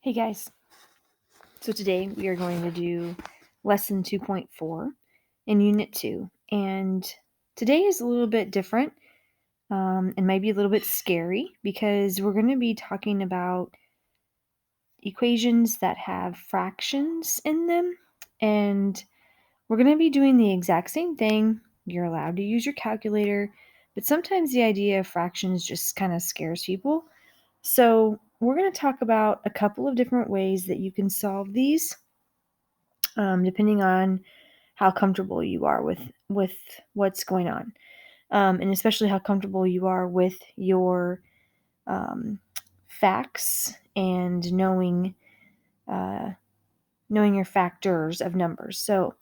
Hey guys, so today we are going to do lesson 2.4 in unit 2, and today is a little bit different and maybe a little bit scary because we're going to be talking about equations that have fractions in them, and we're going to be doing the exact same thing. You're allowed to use your calculator, but sometimes the idea of fractions just kind of scares people. So we're going to talk about a couple of different ways that you can solve these, depending on how comfortable you are with what's going on, and especially how comfortable you are with your facts and knowing your factors of numbers. So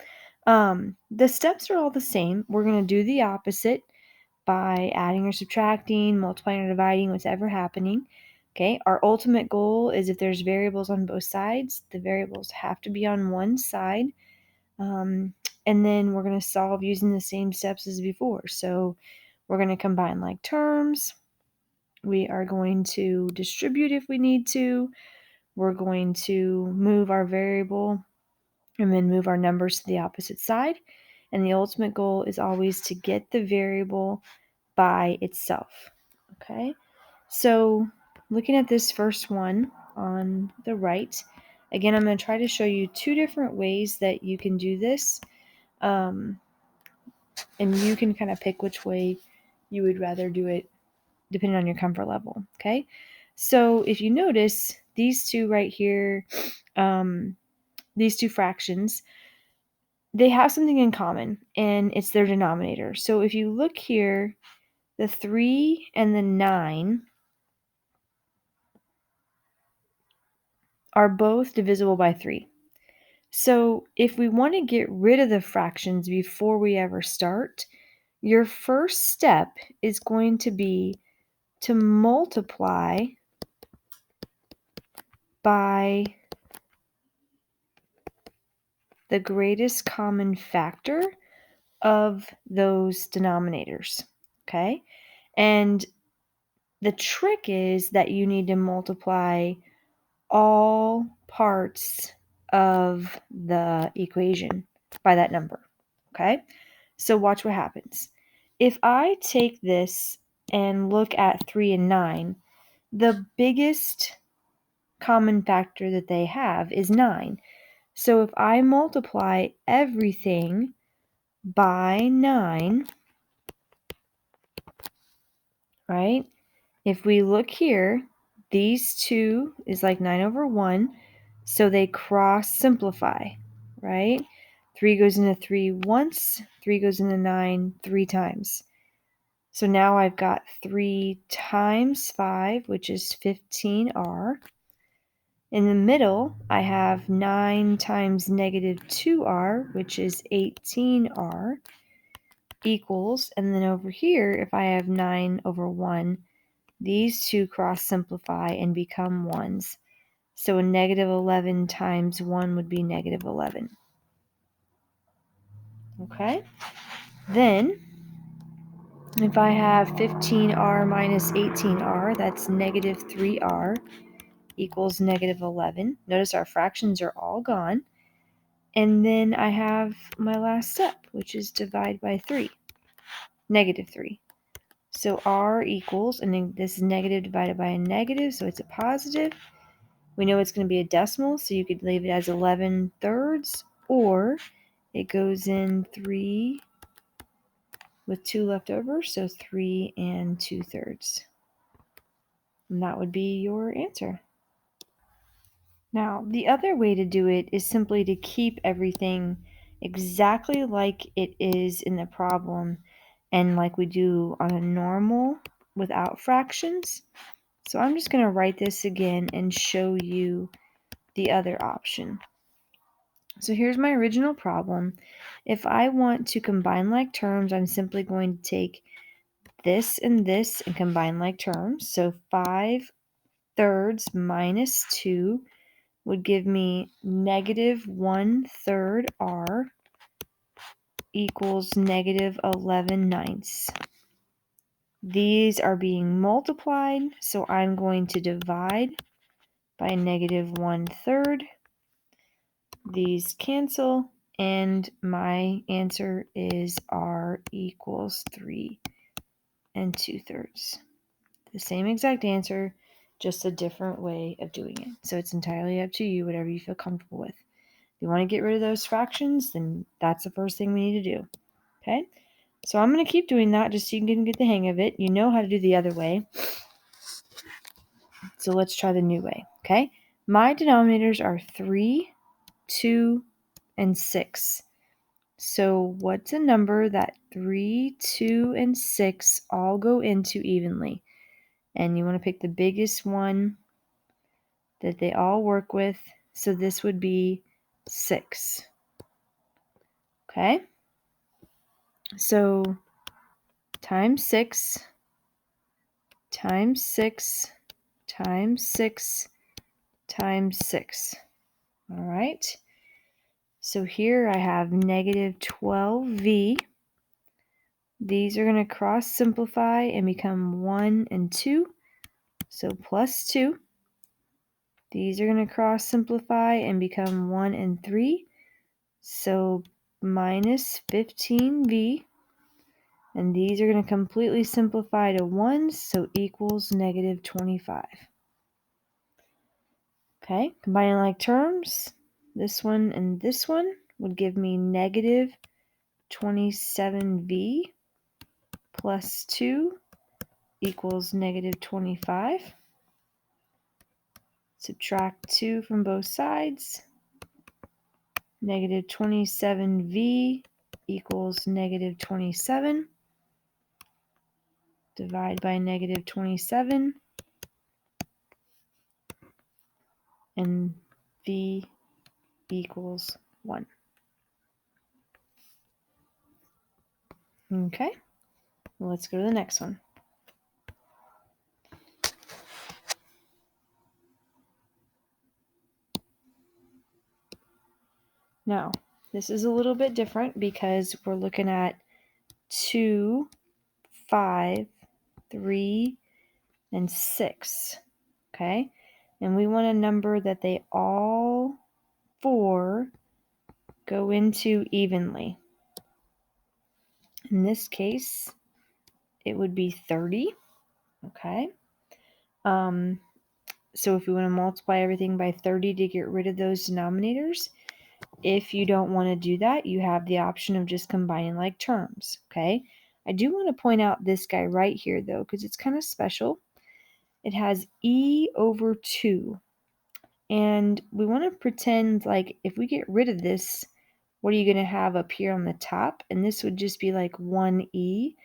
the steps are all the same. We're going to do the opposite by adding or subtracting, multiplying or dividing, whatever happening. Okay, our ultimate goal is if there's variables on both sides, the variables have to be on one side. And then we're going to solve using the same steps as before. So we're going to combine like terms. We are going to distribute if we need to. We're going to move our variable and then move our numbers to the opposite side. And the ultimate goal is always to get the variable by itself. Okay, so looking at this first one on the right, again, I'm going to try to show you two different ways that you can do this. And you can kind of pick which way you would rather do it depending on your comfort level. Okay, so if you notice these two right here, these two fractions, they have something in common, and it's their denominator. So if you look here, the 3 and the 9 are both divisible by 3. So if we want to get rid of the fractions before we ever start, your first step is going to be to multiply by the greatest common factor of those denominators. Okay? And the trick is that you need to multiply all parts of the equation by that number. Okay? So watch what happens. If I take this and look at 3 and 9, the biggest common factor that they have is 9. So if I multiply everything by 9, right? If we look here, these two is like 9 over 1, so they cross simplify, right? 3 goes into 3 once, 3 goes into 9 3 times. So now I've got 3 times 5, which is 15r. In the middle, I have 9 times negative 2r, which is 18r, equals, and then over here, if I have 9 over 1, these two cross simplify and become 1s. So a negative 11 times 1 would be negative 11. Okay? Then, if I have 15r minus 18r, that's negative 3r, equals negative 11. Notice our fractions are all gone. And then I have my last step, which is divide by 3, negative 3. So r equals, and then this is negative divided by a negative, so it's a positive. We know it's going to be a decimal, so you could leave it as 11 thirds, or it goes in 3 with 2 left over, so 3 and 2/3. And that would be your answer. Now, the other way to do it is simply to keep everything exactly like it is in the problem and like we do on a normal without fractions. So I'm just going to write this again and show you the other option. So here's my original problem. If I want to combine like terms, I'm simply going to take this and combine like terms. So 5 thirds minus 2 would give me negative 1/3 r equals negative 11 ninths. These are being multiplied, so I'm going to divide by negative 1/3. These cancel, and my answer is r equals 3 2/3. The same exact answer, just a different way of doing it. So it's entirely up to you, whatever you feel comfortable with. If you want to get rid of those fractions, then that's the first thing we need to do. Okay? So I'm going to keep doing that just so you can get the hang of it. You know how to do the other way. So let's try the new way. Okay? My denominators are 3, 2, and 6. So what's a number that 3, 2, and 6 all go into evenly? And you want to pick the biggest one that they all work with. So this would be 6. Okay? So times 6 times 6 times 6 times 6. All right? So here I have negative 12v. These are going to cross simplify and become 1 and 2. So plus 2. These are going to cross simplify and become 1 and 3. So minus 15v. And these are going to completely simplify to 1, so equals negative 25. Okay, combining like terms, this one and this one would give me negative 27v plus 2 equals negative 25. Subtract 2 from both sides. Negative 27v equals negative 27. Divide by negative 27. And v equals 1. Okay, let's go to the next one. Now, this is a little bit different because we're looking at 2, 5, 3, and 6. Okay, and we want a number that they all 4 go into evenly. In this case, it would be 30. Okay. So if we want to multiply everything by 30 to get rid of those denominators, if you don't want to do that, you have the option of just combining like terms. Okay. I do want to point out this guy right here, though, because it's kind of special. It has e over 2. And we want to pretend like if we get rid of this, what are you going to have up here on the top? And this would just be like 1e.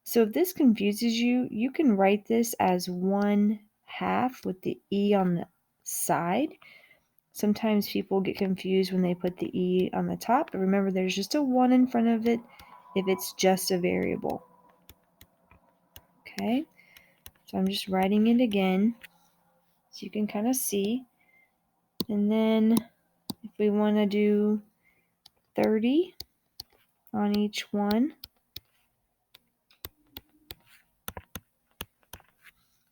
So if this confuses you, you can write this as 1/2 with the e on the side. Sometimes people get confused when they put the e on the top, but remember there's just a 1 in front of it if it's just a variable. Okay, so I'm just writing it again so you can kind of see. And then if we want to do 30 on each one,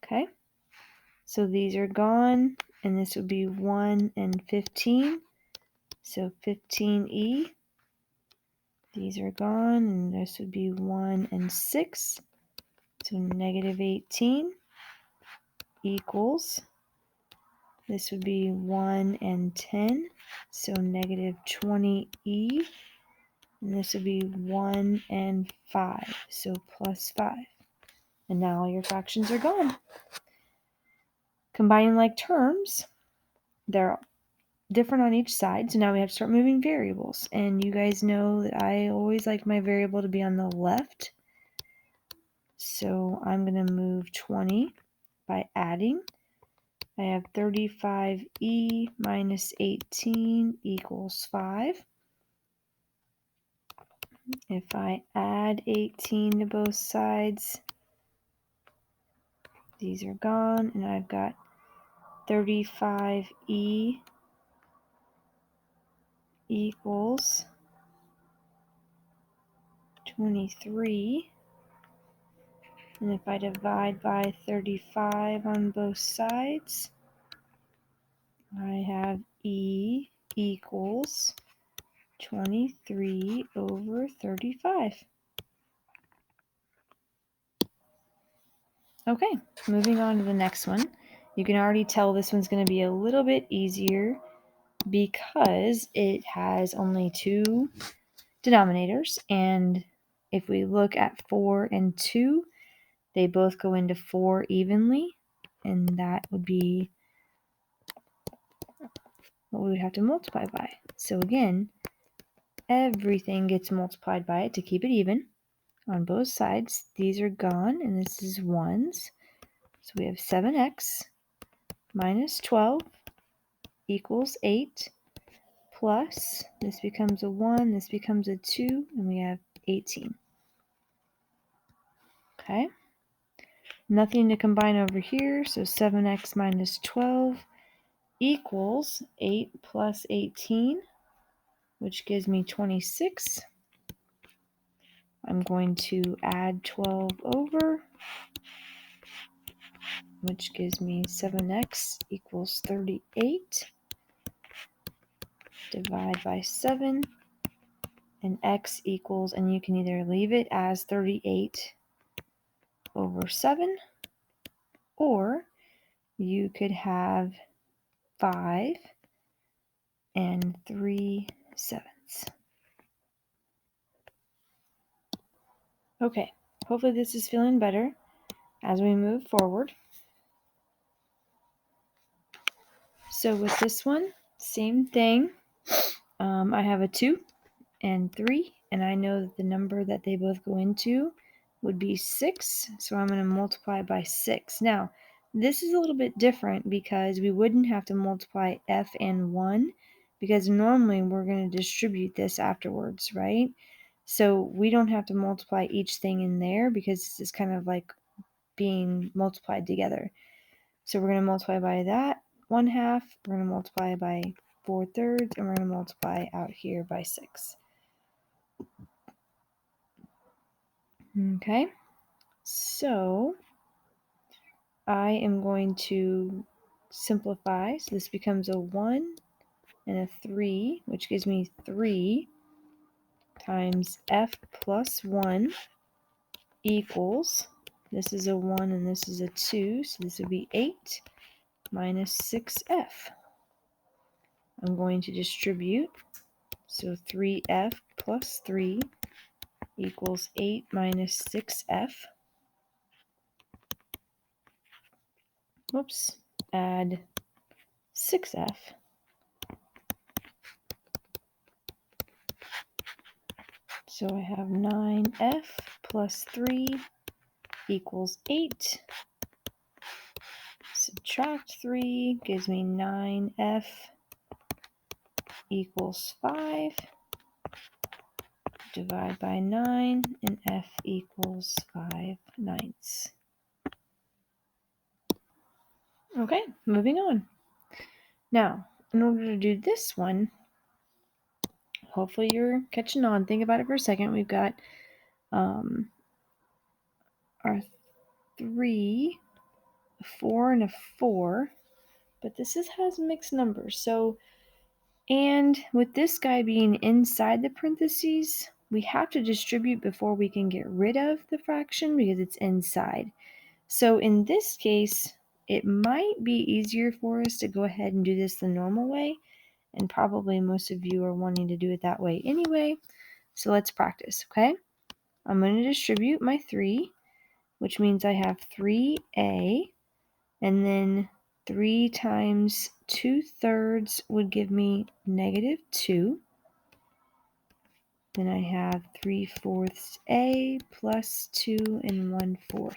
okay, so these are gone, and this would be 1 and 15, so 15e. These are gone, and this would be 1 and 6, so negative 18 equals, this would be 1 and 10, so negative 20e, and this would be 1 and 5, so plus 5. And now all your fractions are gone. Combining like terms, they're different on each side, so now we have to start moving variables. And you guys know that I always like my variable to be on the left. So I'm going to move 20 by adding. I have 35e minus 18 equals 5. If I add 18 to both sides, these are gone, and I've got 35e equals 23. And if I divide by 35 on both sides, I have E equals 23 over 35. Okay, moving on to the next one. You can already tell this one's going to be a little bit easier because it has only two denominators. And if we look at 4 and 2, they both go into 4 evenly. And that would be what we would have to multiply by. So again, everything gets multiplied by it to keep it even on both sides. These are gone, and this is 1s. So we have 7x minus 12 equals 8 plus, this becomes a 1, this becomes a 2, and we have 18. Okay. Nothing to combine over here, so 7x minus 12 equals 8 plus 18, which gives me 26. I'm going to add 12 over, which gives me 7x equals 38. Divide by 7, and x equals, and you can either leave it as 38 over 7, or you could have 5 and 3/7. Okay, hopefully this is feeling better as we move forward. So with this one, same thing. I have a 2 and 3, and I know that the number that they both go into would be 6, so I'm going to multiply by 6. Now, this is a little bit different because we wouldn't have to multiply f and 1, because normally we're going to distribute this afterwards, right? So we don't have to multiply each thing in there because this is kind of like being multiplied together. So we're going to multiply by that 1/2, we're going to multiply by 4/3, and we're going to multiply out here by 6. Okay, so I am going to simplify. So this becomes a 1 and a 3, which gives me 3 times f plus 1 equals, this is a 1 and this is a 2, so this would be 8 minus 6f. I'm going to distribute, so 3f plus 3 equals 8 minus 6f. Whoops, add 6f. So I have 9f plus 3 equals 8. Subtract 3 gives me 9f equals 5. Divide by 9, and f equals 5/9. Okay, moving on. Now, in order to do this one, hopefully you're catching on. Think about it for a second. We've got our 3, a 4, and a 4, but this has mixed numbers. So, and with this guy being inside the parentheses, we have to distribute before we can get rid of the fraction because it's inside. So in this case, it might be easier for us to go ahead and do this the normal way, and probably most of you are wanting to do it that way anyway. So let's practice, okay? I'm going to distribute my 3, which means I have 3a, and then 3 times 2/3 would give me -2. Then I have 3/4 a plus 2 1/4.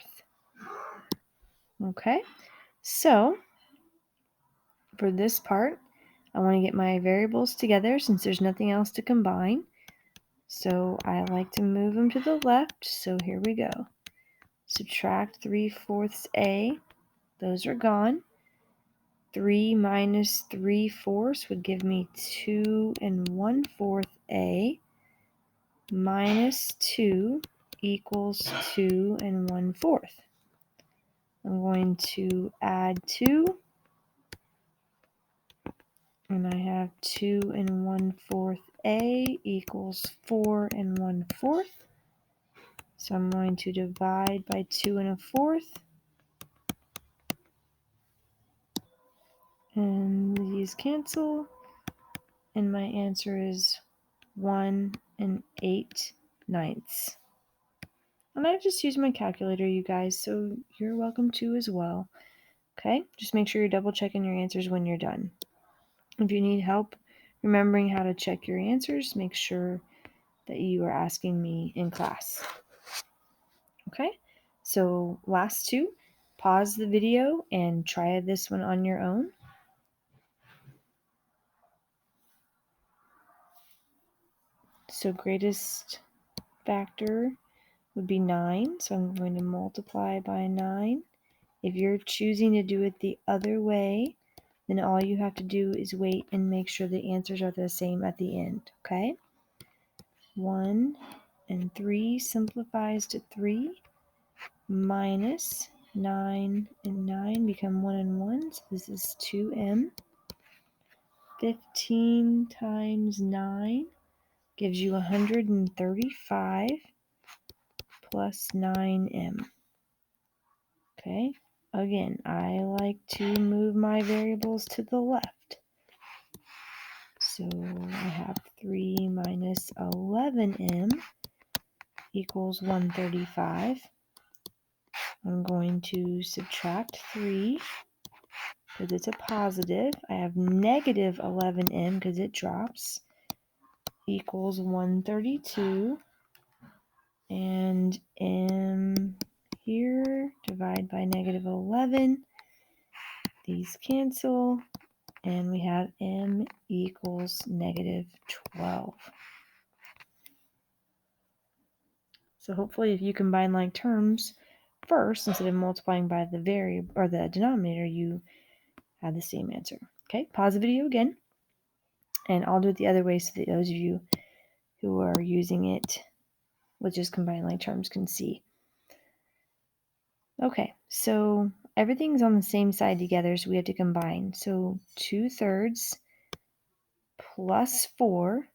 Okay, so for this part, I want to get my variables together since there's nothing else to combine. So I like to move them to the left. So here we go. Subtract 3/4 a. Those are gone. 3 minus 3/4 would give me 2 1/4 a minus 2 equals 2 1/4. I'm going to add 2 And I have 2 1/4 a equals 4 1/4. So I'm going to divide by 2 1/4. And these cancel. And my answer is 1 8/9. And I just used my calculator, you guys, so you're welcome to as well. Okay, just make sure you're double checking your answers when you're done. If you need help remembering how to check your answers, make sure that you are asking me in class. Okay, so last two, pause the video and try this one on your own. So greatest factor would be 9, so I'm going to multiply by 9. If you're choosing to do it the other way, then all you have to do is wait and make sure the answers are the same at the end, okay? 1 and 3 simplifies to 3, minus 9 and 9 become 1 and 1, so this is 2m. 15 times 9 gives you 135 plus 9m. Okay, again, I like to move my variables to the left. So I have 3 minus 11m equals 135. I'm going to subtract 3 because it's a positive. I have negative 11m because it drops, equals 132. And m here, divide by negative 11. These cancel. And we have m equals negative 12. So hopefully if you combine like terms first, instead of multiplying by the variable or the denominator, you have the same answer. Okay, pause the video again. And I'll do it the other way so that those of you who are using it with just combined like terms can see. Okay, so everything's on the same side together, so we have to combine. So 2/3 plus 4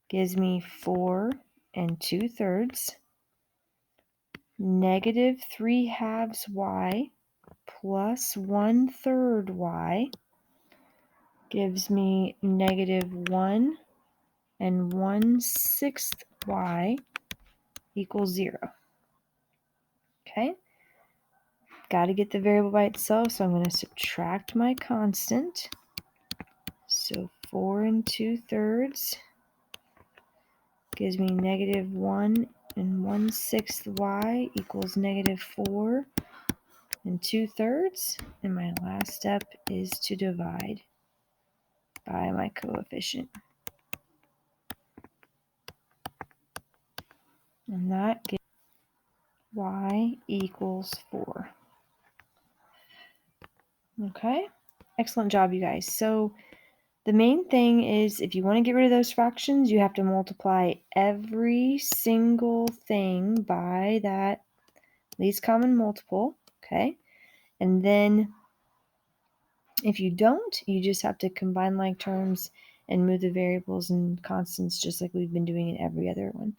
gives me 4 2/3. Negative 3/2 y plus 1/3 y gives me negative 1 1/6 y equals 0. Okay, got to get the variable by itself, so I'm going to subtract my constant. So 4 2/3 gives me negative 1 1/6 y equals negative 4 2/3. And my last step is to divide by my coefficient. And that gives y equals 4. Okay, excellent job, you guys. So the main thing is if you want to get rid of those fractions, you have to multiply every single thing by that least common multiple, okay? And then if you don't, you just have to combine like terms and move the variables and constants just like we've been doing in every other one.